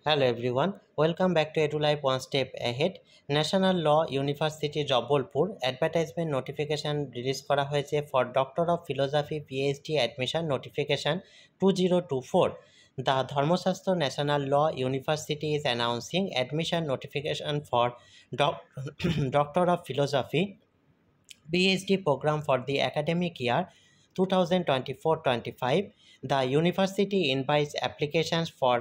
Hello everyone, welcome back to EduLife One Step Ahead. National Law University Jabalpur advertisement notification release করা হয়েছে for doctor of philosophy PhD admission notification 2024. The Dharmasastra National Law University is announcing admission notification for Doctor of Philosophy PhD program for the academic year 2024-25. The university invites applications for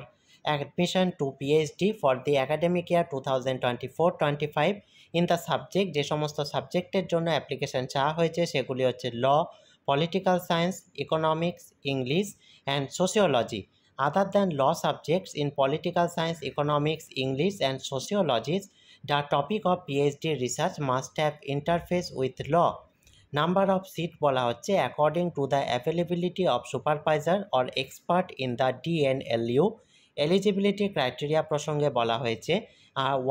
admission to PhD for the academic year 2024-25 in the subject যে সমস্ত সাবজেক্টের জন্য application চাওয়া হয়েছে সেগুলি হচ্ছে law, political science, economics, English and sociology. Other than law subjects in political science, economics, English and sociology, the topic of PhD research must have interface with law. Number of seat বলা হচ্ছে according to the availability of supervisor or expert in the DNLU. Eligibility criteria প্রসঙ্গে বলা হয়েছে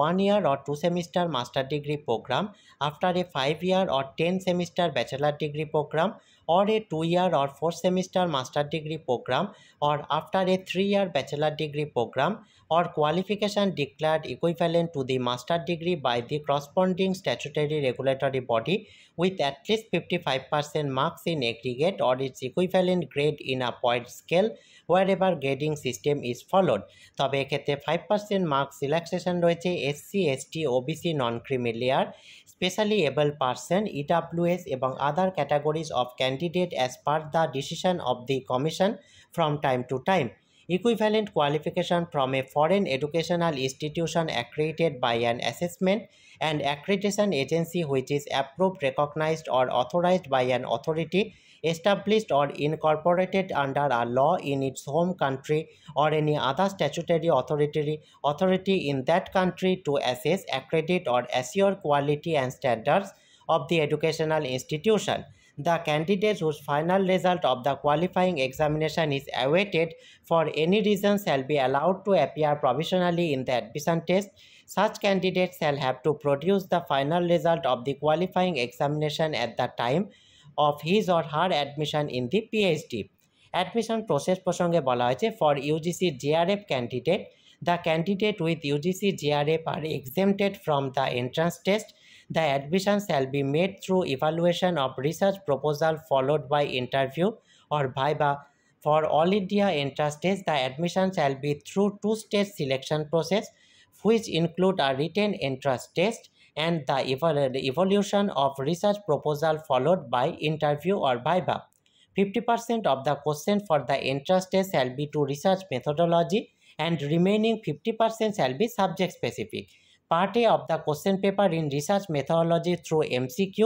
1 year or 2 semester master degree program after a 5 year or 10 semester bachelor degree program or a 2 year or 4 semester master degree program or after a 3 year bachelor degree program or qualification declared equivalent to the master degree by the corresponding statutory regulatory body with at least 55% marks in aggregate or its equivalent grade in a point scale wherever grading system is followed. তবে এক্ষেত্রে 5% marks relaxation রয়েছে SC, ST, OBC, non creamy layer, specially abled person, EWS এবং other categories of candidate as per the decision of the commission from time to time. Equivalent qualification from a foreign educational institution accredited by an assessment and accreditation agency which is approved, recognized or authorized by an authority established or incorporated under a law in its home country or any other statutory authority in that country to assess, accredit or assure quality and standards of the educational institution. The candidates whose final result of the qualifying examination is awaited for any reason shall be allowed to appear provisionally in the admission test. Such candidates shall have to produce the final result of the qualifying examination at the time of his or her admission in the PhD. Admission process প্রসঙ্গে বলা হয়েছে for UGC JRF candidate, the candidate with UGC JRF are exempted from the entrance test. The admission shall be made through evaluation of research proposal followed by interview or viva. For all India entrance test, the admission shall be through two-stage selection process which include a written entrance test and the evaluation of research proposal followed by interview or viva. 50% of the question for the entrance test shall be to research methodology and remaining 50% shall be subject specific. Part A of the question paper in research methodology through MCQ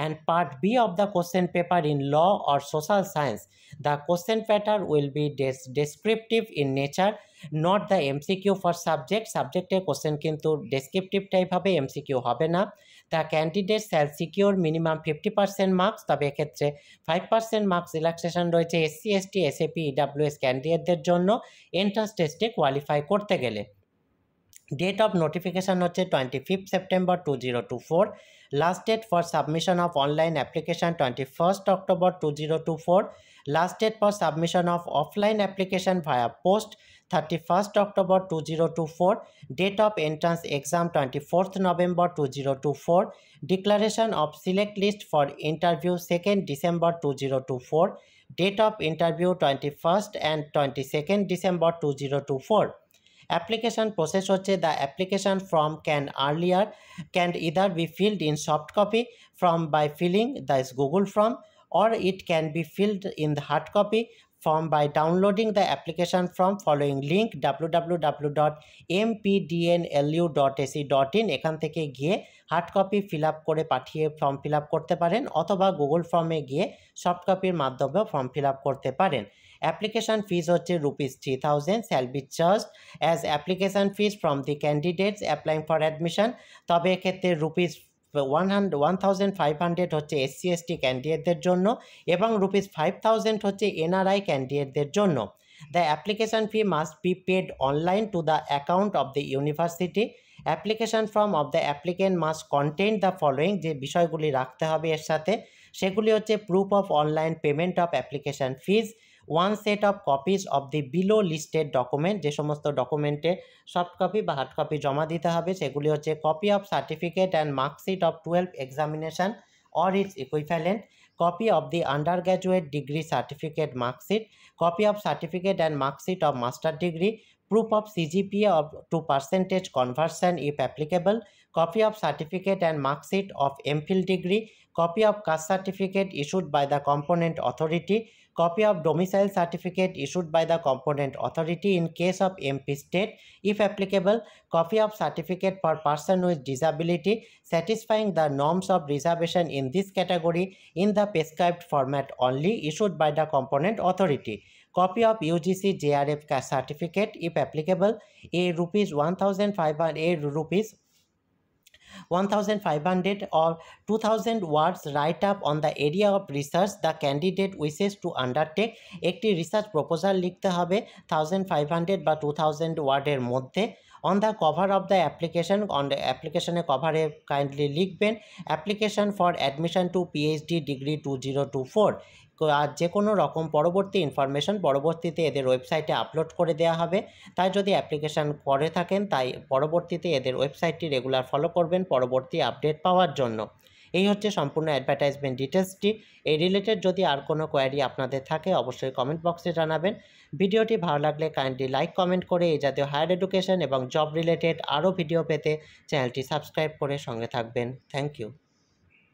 and Part B of the question paper in law or social science. The question pattern will be descriptive in nature, not the MCQ for subject question কিন্তু descriptive type হবে, MCQ হবে না. The candidate shall secure minimum 50% marks, তবে এক্ষেত্রে 5% marks relaxation রয়েছে SC, ST, SAP, EWS ক্যান্ডিডেটদের জন্য entrance টেস্টে qualify করতে গেলে. Date of notification হচ্ছে 25th September 2024. Last date for submission of online application 21st October 2024. Last date for submission of offline application via post 31st October 2024. Date of entrance exam 24th November 2024. Declaration of select list for interview 2nd December 2024. Date of interview 21st and 22nd December 2024. Application process হচ্ছে the application form can either be filled in soft copy from by filling this Google form or it can be filled in the hard copy form by downloading the application form following link www.mpdnlu.ac.in. এখান থেকে গিয়ে hard copy fill up করে পাঠিয়ে form fill up করতে পারেন অথবা Google ফর্মে গিয়ে সফট কপির মাধ্যমেও ফর্ম ফিল আপ করতে পারেন. Application fees হচ্ছে ₹3000 shall be charged as application fees from the candidates applying for admission. তবে এক্ষেত্রে ₹1500 হচ্ছে এসসি, এসটি ক্যান্ডিডেটদের জন্য এবং ₹5000 হচ্ছে এনআরআই ক্যান্ডিডেটদের জন্য. The application fee must be paid online to the account of the university. Application form of the applicant must contain the following, যে বিষয়গুলি রাখতে হবে এর সাথে সেগুলি হচ্ছে proof of online payment of application fees, 1 set of copies of the below listed document, যে সমস্ত ডকুমেন্টে সফট কপি বা হার্ড কপি জমা দিতে হবে সেগুলি হচ্ছে copy of certificate and marksheet of 12 examination or its equivalent, copy of the undergraduate degree certificate marksheet, copy of certificate and marksheet of master degree, proof of CGPA of to percentage conversion if applicable, copy of certificate and marksheet of MPhil degree, copy of caste certificate issued by the component authority, copy of domicile certificate issued by the component authority in case of MP state if applicable, copy of certificate for person with disability satisfying the norms of reservation in this category in the prescribed format only issued by the component authority, copy of UGC JRF caste certificate if applicable, a rupees 1,500 or 2,000 words write up on the area of research the candidate wishes to undertake, একটি research proposal লিখতে হবে 1,500 বা 2,000 ওয়ার্ডের মধ্যে। on the cover of the application, on the application কভারে kindly লিখবেন application for admission to PhD degree 2024। আর যে কোনো রকম পরবর্তী ইনফরমেশন পরবর্তীতে এদের ওয়েবসাইটে আপলোড করে দেওয়া হবে, তাই যদি অ্যাপ্লিকেশান করে থাকেন তাই পরবর্তীতে এদের ওয়েবসাইটটি রেগুলার ফলো করবেন পরবর্তী আপডেট পাওয়ার জন্য। এই হচ্ছে সম্পূর্ণ অ্যাডভার্টাইজমেন্ট ডিটেলসটি। এই রিলেটেড যদি আর কোনো কোয়ারি আপনাদের থাকে অবশ্যই কমেন্ট বক্সে জানাবেন। ভিডিওটি ভালো লাগলে কাইন্ডলি লাইক কমেন্ট করে এই জাতীয় হায়ার এডুকেশন এবং জব রিলেটেড আরও ভিডিও পেতে চ্যানেলটি সাবস্ক্রাইব করে সঙ্গে থাকবেন। Thank you.